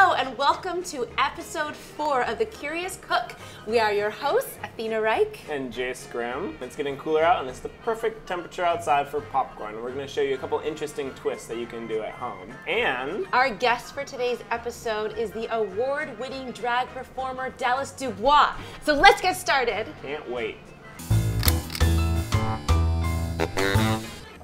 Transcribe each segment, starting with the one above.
Hello and welcome to episode 4 of The Curious Cook. We are your hosts, Athena Reich and Jase Grimm. It's getting cooler out and it's the perfect temperature outside for popcorn. We're going to show you a couple interesting twists that you can do at home. And our guest for today's episode is the award-winning drag performer Dallas DuBois. So let's get started. Can't wait.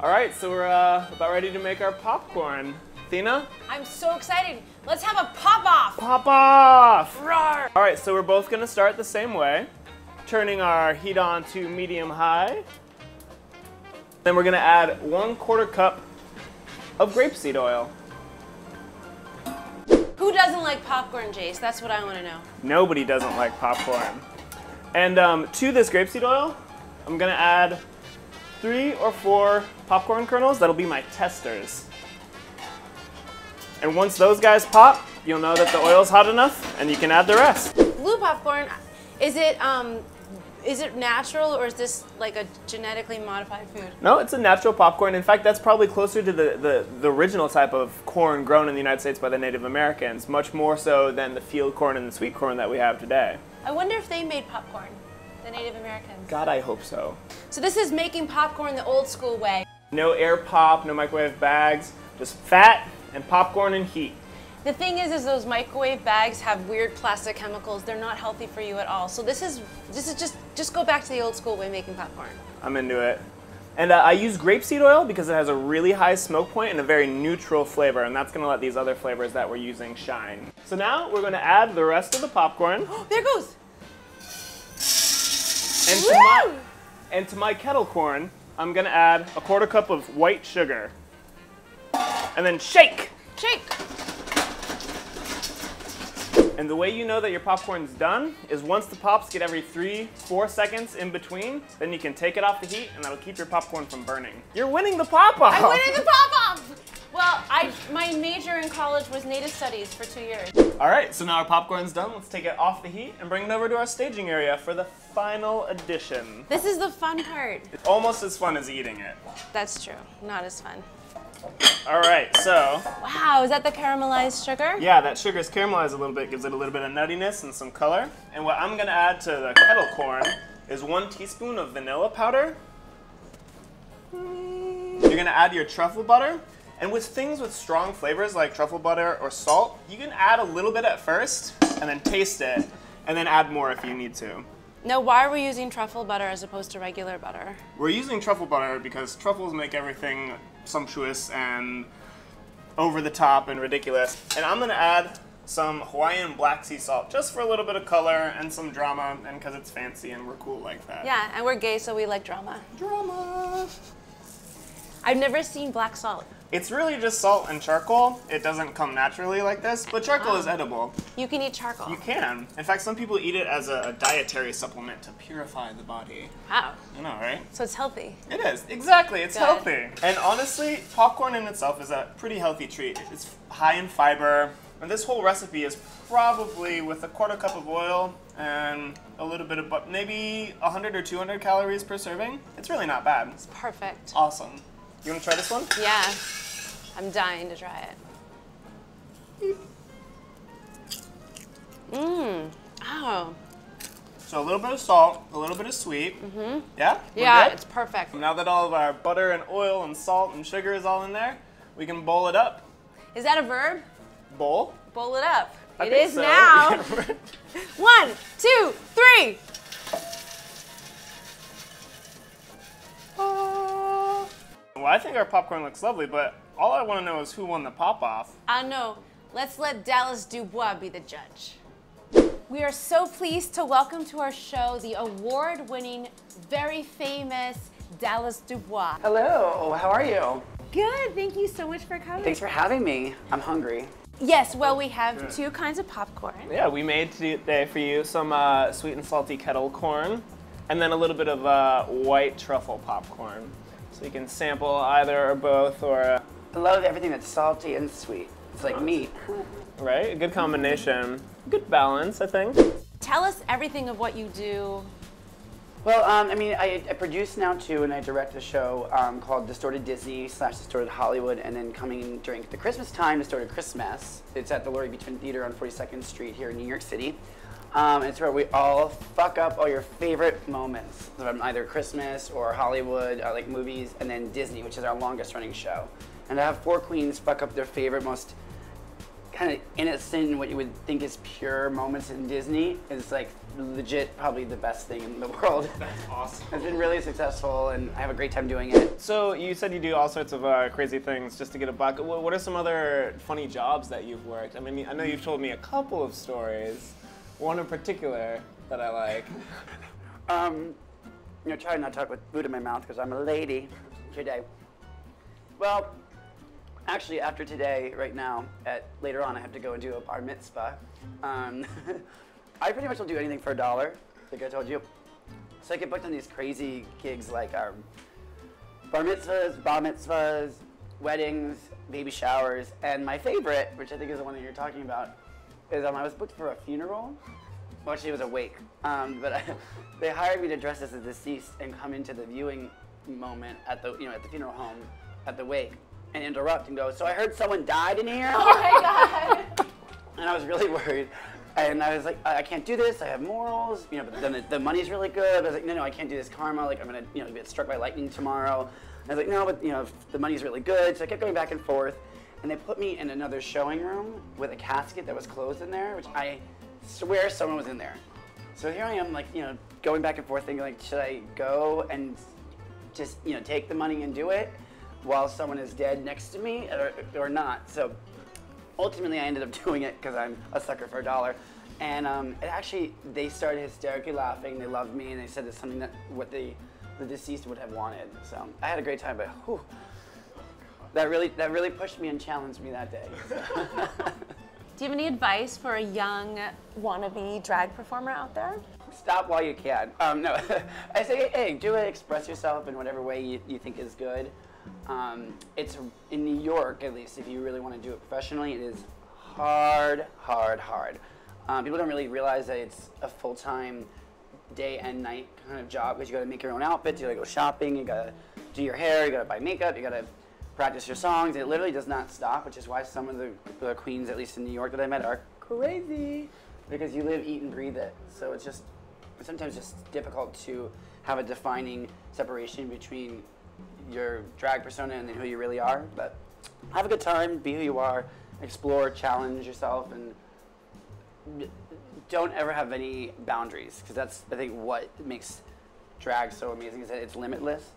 All right, so we're about ready to make our popcorn. Athena? I'm so excited. Let's have a pop-off. Pop-off! Roar! All right, so we're both gonna start the same way, turning our heat on to medium-high. Then we're gonna add 1/4 cup of grapeseed oil. Who doesn't like popcorn, Jase? That's what I want to know. Nobody doesn't like popcorn. And to this grapeseed oil, I'm gonna add 3 or 4 popcorn kernels. That'll be my testers. And once those guys pop, you'll know that the oil's hot enough and you can add the rest. Blue popcorn, is it natural or is this like a genetically modified food? No, it's a natural popcorn. In fact, that's probably closer to the original type of corn grown in the United States by the Native Americans, much more so than the field corn and the sweet corn that we have today. I wonder if they made popcorn, the Native Americans. God, I hope so. So this is making popcorn the old school way. No air pop, no microwave bags, just fat and popcorn and heat. The thing is those microwave bags have weird plastic chemicals. They're not healthy for you at all. So this is just go back to the old school way making popcorn. I'm into it. And I use grapeseed oil because it has a really high smoke point and a very neutral flavor, and that's gonna let these other flavors that we're using shine. So now we're gonna add the rest of the popcorn. There it goes. And to my kettle corn, I'm gonna add 1/4 cup of white sugar. And then shake. Shake. And the way you know that your popcorn's done is once the pops get every 3-4 seconds in between, then you can take it off the heat and that'll keep your popcorn from burning. You're winning the pop-off! I'm winning the pop-off! Well, my major in college was Native Studies for 2 years. All right, so now our popcorn's done. Let's take it off the heat and bring it over to our staging area for the final addition. This is the fun part. It's almost as fun as eating it. That's true. Not as fun. All right, so. Wow, is that the caramelized sugar? Yeah, that sugar's caramelized a little bit, gives it a little bit of nuttiness and some color. And what I'm gonna add to the kettle corn is 1 teaspoon of vanilla powder. You're gonna add your truffle butter. And with things with strong flavors like truffle butter or salt, you can add a little bit at first and then taste it, and then add more if you need to. Now, why are we using truffle butter as opposed to regular butter? We're using truffle butter because truffles make everything sumptuous and over the top and ridiculous. And I'm gonna add some Hawaiian black sea salt just for a little bit of color and some drama, and because it's fancy and we're cool like that. Yeah, and we're gay, so we like drama. Drama! I've never seen black salt. It's really just salt and charcoal. It doesn't come naturally like this, but charcoal is edible. You can eat charcoal. You can. In fact, some people eat it as a dietary supplement to purify the body. Wow. I know, right? So it's healthy. It is. Exactly. It's Good. healthy. And honestly, popcorn in itself is a pretty healthy treat. It's high in fiber. And this whole recipe is probably with 1/4 cup of oil and a little bit of maybe 100 or 200 calories per serving. It's really not bad. It's perfect. Awesome. You want to try this one? Yeah. I'm dying to try it. Mmm. Oh. So a little bit of salt, a little bit of sweet. Mm-hmm. Yeah? Yeah, it's perfect. Now that all of our butter and oil and salt and sugar is all in there, we can bowl it up. Is that a verb? Bowl? Bowl it up. I It think is so. now. 1, 2, 3. Well, I think our popcorn looks lovely, but all I want to know is who won the pop-off. I know. Let's let Dallas DuBois be the judge. We are so pleased to welcome to our show the award-winning, very famous Dallas DuBois. Hello, how are you? Good, thank you so much for coming. Thanks for having me. I'm hungry. Yes, well, we have 2 kinds of popcorn. Yeah, we made today for you some sweet and salty kettle corn, and then a little bit of white truffle popcorn. So you can sample either or both, or... I love everything that's salty and sweet. It's like meat. Right? A good combination. Good balance, I think. Tell us everything of what you do Well, I mean, I produce now too, and I direct a show called Distorted Disney / Distorted Hollywood, and then coming during the Christmas time, Distorted Christmas. It's at the Laurie Beachman Theater on 42nd Street here in New York City. It's where we all fuck up all your favorite moments from either Christmas or Hollywood, like movies, and then Disney, which is our longest running show. And to have 4 queens fuck up their favorite, most kind of innocent, what you would think is pure moments in Disney is like legit probably the best thing in the world. That's awesome. It's been really successful and I have a great time doing it. So you said you do all sorts of crazy things just to get a buck. What are some other funny jobs that you've worked? I mean, I know you've told me a couple of stories. One in particular that I like. Try not to talk with food in my mouth because I'm a lady today. Well, actually, after today, right now, later on, I have to go and do a bar mitzvah. I pretty much will do anything for $1, like I told you. So I get booked on these crazy gigs like bar mitzvahs, bar mitzvahs, weddings, baby showers, and my favorite, which I think is the one that you're talking about, is I was booked for a funeral. Well, actually, it was a wake, but they hired me to dress as a deceased and come into the viewing moment at the funeral home, at the wake, and interrupt and go, "So I heard someone died in here." Oh my God! And I was really worried, and I was like, "I can't do this. I have morals, But then the money's really good." I was like, "No, I can't do this karma. Like I'm gonna, get struck by lightning tomorrow." And I was like, "No, but the money's really good." So I kept going back and forth. And they put me in another showing room with a casket that was closed in there, which I swear someone was in there. So here I am, like, going back and forth thinking, like, should I go and just, take the money and do it while someone is dead next to me or not? So ultimately I ended up doing it because I'm a sucker for $1. And they started hysterically laughing. They loved me and they said it's something that what the deceased would have wanted. So I had a great time, but whew. That really pushed me and challenged me that day. Do you have any advice for a young wannabe drag performer out there? Stop while you can. No, I say, hey, do it. Express yourself in whatever way you think is good. It's in New York, at least, if you really want to do it professionally, it is hard. People don't really realize that it's a full-time day and night kind of job because you got to make your own outfits, you got to go shopping, you got to do your hair, you got to buy makeup, you got to practice your songs. It literally does not stop, which is why some of the queens, at least in New York that I met, are crazy because you live, eat, and breathe it. So it's sometimes just difficult to have a defining separation between your drag persona and who you really are. But have a good time, be who you are, explore, challenge yourself, and don't ever have any boundaries because that's, I think, what makes drag so amazing is that it's limitless.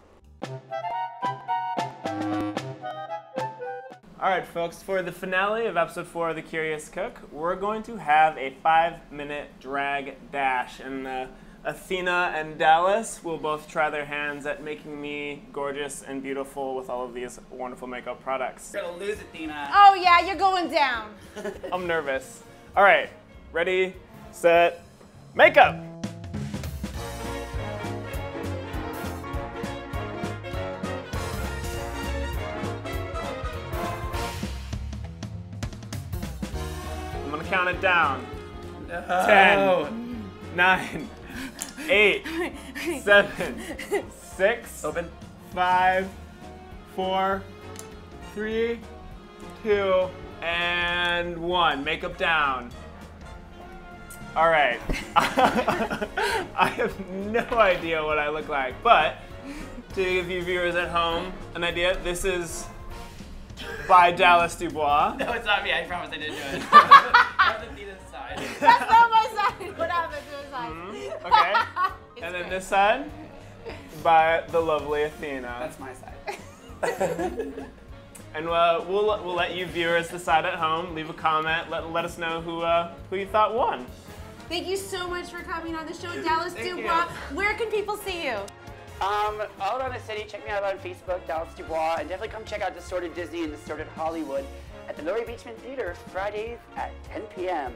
All right, folks, for the finale of episode 4 of The Curious Cook, we're going to have a 5-minute drag dash. And Athena and Dallas will both try their hands at making me gorgeous and beautiful with all of these wonderful makeup products. You're gonna lose, Athena. Oh yeah, you're going down. I'm nervous. All right, ready, set, makeup. I'm gonna count it down. 10, 9, 8, 7, 6, Open. 5, 4, 3, 2, and 1. Makeup down. All right. I have no idea what I look like, but to give you viewers at home an idea, this is by Dallas DuBois. No, it's not me. I promise I didn't do it. That's Athena's side. That's not my side. What happened to his side? Okay. And then this side by the lovely Athena. That's my side. And we'll let you viewers decide at home. Leave a comment. Let us know who you thought won. Thank you so much for coming on the show, Dallas Thank DuBois. you. Where can people see you? All around the city. Check me out on Facebook, Dallas DuBois, and definitely come check out Distorted Disney and Distorted Hollywood at the Laurie Beachman Theater Fridays at 10 p.m.